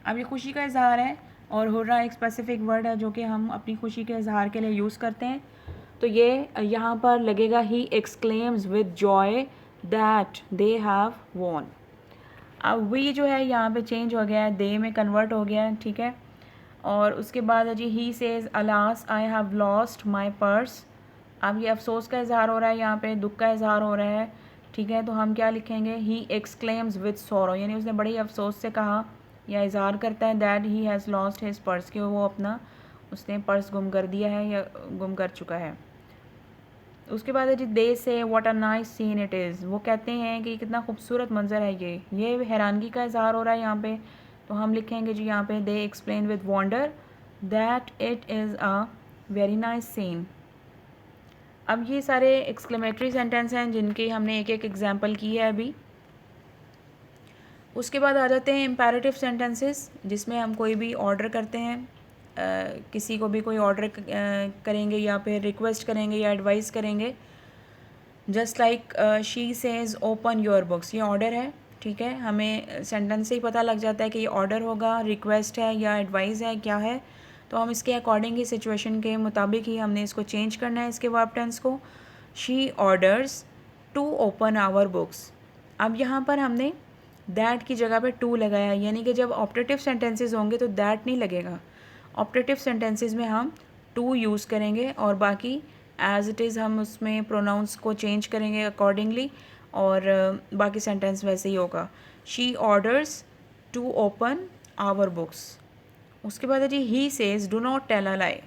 अब ये खुशी का इजहार है, और हुर्रा एक स्पेसिफिक वर्ड है जो कि हम अपनी खुशी के इजहार के लिए यूज़ करते हैं, तो ये यहाँ पर लगेगा he exclaims with joy that they have won. अब वी जो है यहाँ पे चेंज हो गया है, दे में कन्वर्ट हो गया है, ठीक है। और उसके बाद है जी he says alas I have lost my purse. अब ये अफसोस का इजहार हो रहा है, यहाँ पे दुख का इजहार हो रहा है, ठीक है, तो हम क्या लिखेंगे, ही एक्सक्लेम्स विद सॉरो, यानी उसने बड़ी अफसोस से कहा या इजहार करता है that he has lost his purse, कि वो अपना उसने पर्स गुम कर दिया है या गुम कर चुका है। उसके बाद है जी दे से what a nice seen it is, वो कहते हैं कि कितना खूबसूरत मंजर है ये हैरानगी का इजहार हो रहा है यहाँ पे, तो हम लिखेंगे जी यहाँ पे they explain with wonder that it is a very nice scene. अब ये सारे एक्सक्लेमेटरी सेंटेंस हैं जिनकी हमने एक एक एग्जाम्पल की है अभी। उसके बाद आ जाते हैं इम्पेरेटिव सेंटेंसेस, जिसमें हम कोई भी ऑर्डर करते हैं, किसी को भी कोई ऑर्डर करेंगे या फिर रिक्वेस्ट करेंगे या एडवाइस करेंगे। Just like she says open your books, ये ऑर्डर है, ठीक है। हमें सेंटेंस से ही पता लग जाता है कि ये ऑर्डर होगा, रिक्वेस्ट है या एडवाइस है, क्या है। तो हम इसके अकॉर्डिंग ही सिचुएशन के मुताबिक ही हमने इसको चेंज करना है, इसके वर्ब टेंस को। She orders to open our books. अब यहाँ पर हमने दैट की जगह पे टू लगाया, यानी कि जब ऑप्टेटिव सेंटेंसेस होंगे तो दैट नहीं लगेगा। ऑप्टेटिव सेंटेंसेस में हम टू यूज़ करेंगे और बाकी एज इट इज़ हम उसमें प्रोनाउंस को चेंज करेंगे अकॉर्डिंगली, और बाकी सेंटेंस वैसे ही होगा। She orders to open our books. उसके बाद है जी he says do not tell a lie,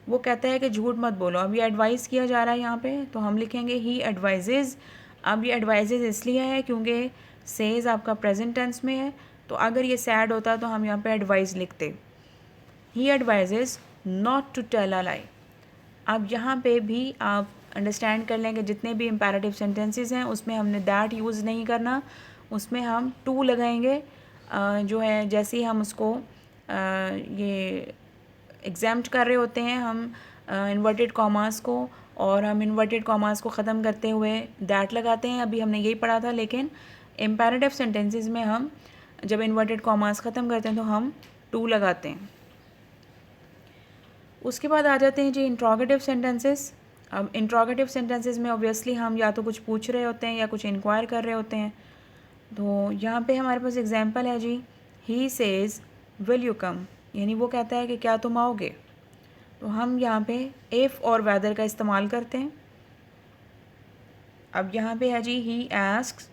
वो कहता है कि झूठ मत बोलो। अब ये एडवाइस किया जा रहा है यहाँ पे, तो हम लिखेंगे ही एडवाइजेज। अब ये एडवाइजेज इसलिए है क्योंकि सेज आपका प्रेजेंट टेंस में है, तो अगर ये सैड होता तो हम यहाँ पे एडवाइस लिखते। He advises not to tell a lie. अब यहाँ पे भी आप अंडरस्टैंड कर लें कि जितने भी इम्पेरेटिव सेंटेंसेस हैं उसमें हमने दैट यूज़ नहीं करना, उसमें हम टू लगाएंगे। जो है जैसे ही हम उसको ये एग्जाम्प्ट कर रहे होते हैं हम इन्वर्टेड कॉमास को, और हम इन्वर्टेड कॉमास को ख़त्म करते हुए दैट लगाते हैं। अभी हमने यही पढ़ा था, लेकिन इम्पेरेटिव सेंटेंसेस में हम जब इन्वर्टेड कॉमास ख़त्म करते हैं तो हम टू लगाते हैं। उसके बाद आ जाते हैं जी इंट्रोगेटिव सेंटेंसेस। अब इंट्रोगेटिव सेंटेंसेस में ऑब्वियसली हम या तो कुछ पूछ रहे होते हैं या कुछ इंक्वायर कर रहे होते हैं। तो यहाँ पे हमारे पास एग्जांपल है जी, he says will you come, यानी वो कहता है कि क्या तुम आओगे। तो हम यहाँ पे इफ़ और वेदर का इस्तेमाल करते हैं। अब यहाँ पे है जी ही आस्क्स,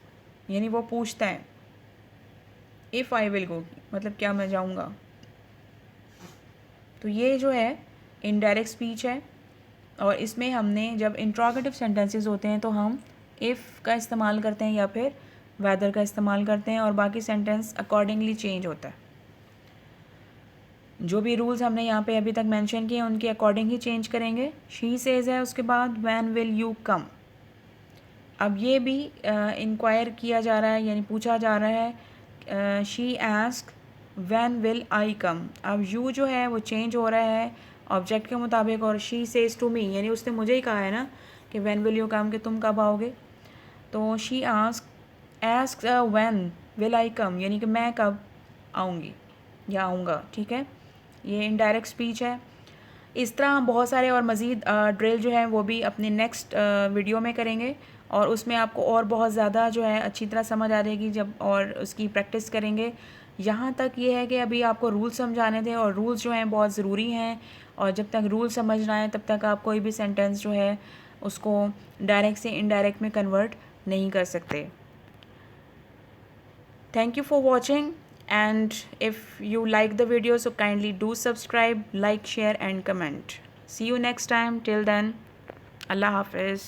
यानी वो पूछता है, इफ़ आई विल गो, मतलब क्या मैं जाऊँगा। तो ये जो है इनडायरेक्ट स्पीच है, और इसमें हमने जब इंट्रोगेटिव सेंटेंसेस होते हैं तो हम इफ़ का इस्तेमाल करते हैं या फिर वेदर का इस्तेमाल करते हैं, और बाकी सेंटेंस अकॉर्डिंगली चेंज होता है। जो भी रूल्स हमने यहाँ पे अभी तक मेंशन किए उनके अकॉर्डिंग ही चेंज करेंगे। शी सेज है, उसके बाद व्हेन विल यू कम। अब ये भी इंक्वायर किया जा रहा है, यानी पूछा जा रहा है। She ask when will I come. अब यू जो है वो चेंज हो रहा है ऑब्जेक्ट के मुताबिक, और शी सेज टू मी, यानी उसने मुझे ही कहा है ना कि व्हेन विल यू कम, कि तुम कब आओगे। तो she ask when will I come, यानी कि मैं कब आऊँगी या आऊँगा, ठीक है। ये इनडायरेक्ट स्पीच है। इस तरह हम बहुत सारे और मज़ीद ड्रिल जो है वो भी अपने नेक्स्ट वीडियो में करेंगे, और उसमें आपको और बहुत ज़्यादा जो है अच्छी तरह समझ आ जाएगी जब और उसकी प्रैक्टिस करेंगे। यहाँ तक ये है कि अभी आपको रूल्स समझाने थे, और रूल्स जो हैं बहुत ज़रूरी हैं, और जब तक रूल समझ ना आए तब तक आप कोई भी सेंटेंस जो है उसको डायरेक्ट से इनडायरेक्ट में कन्वर्ट नहीं कर सकते। Thank you for watching, and if you like the video, so kindly do subscribe, like, share and comment. See you next time. Till then, Allah Hafiz.